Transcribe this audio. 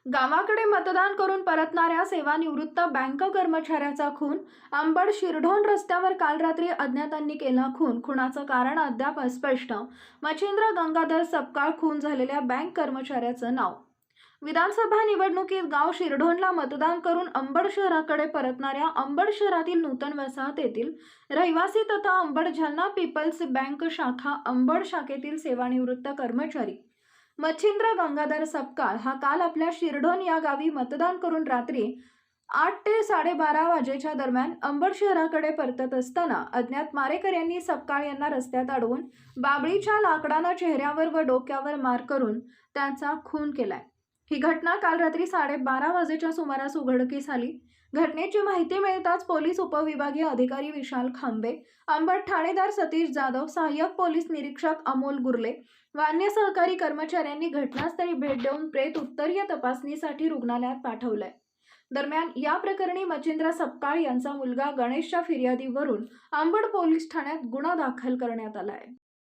गावाकडे मतदान करून परतणाऱ्या सेवानिवृत्त बँक कर्मचाऱ्याचा खून. अंबड शिरढोण रस्त्यावर काल रात्री अज्ञातांनी केला खून. खुनाचं कारण अद्याप अस्पष्ट. मच्छिंद्र गंगाधर सपकाळ खून झालेल्या बँक कर्मचाऱ्याचं नाव. विधानसभा निवडणुकीत गाव शिरढोणला मतदान करून अंबड शहराकडे परतणाऱ्या अंबड शहरातील नूतन वसाहत येथील रहिवासी तथा अंबड जालना पीपल्स बँक शाखा अंबड शाखेतील सेवानिवृत्त कर्मचारी मच्छिंद्र गंगाधर सपकाळ हा काल आपल्या शिरढोण या गावी मतदान करून रात्री 8 ते 12:30 वाजेच्या दरम्यान अंबड शहराकडे परतत असताना अज्ञात मारेकऱ्यांनी सपकाळ यांना रस्त्यात अडवून बाबळीच्या लाकडानं चेहऱ्यावर व डोक्यावर मार करून त्यांचा खून केलाय. ही घटना काल रात्री 12:30 वाजेच्या सुमारास उघडकीस आली. घटनेची माहिती मिळताच पोलीस उपविभागीय अधिकारी विशाल खांबे, अंबड ठाणेदार सतीश जाधव, सहाय्यक पोलीस निरीक्षक अमोल गुर्ले व अन्य सहकारी कर्मचाऱ्यांनी घटनास्थळी भेट देऊन प्रेत उत्तरीय तपासणीसाठी रुग्णालयात पाठवलंय. दरम्यान या प्रकरणी मच्छिंद्र सपकाळ यांचा मुलगा गणेशच्या फिर्यादीवरून अंबड पोलीस ठाण्यात गुन्हा दाखल करण्यात आलाय.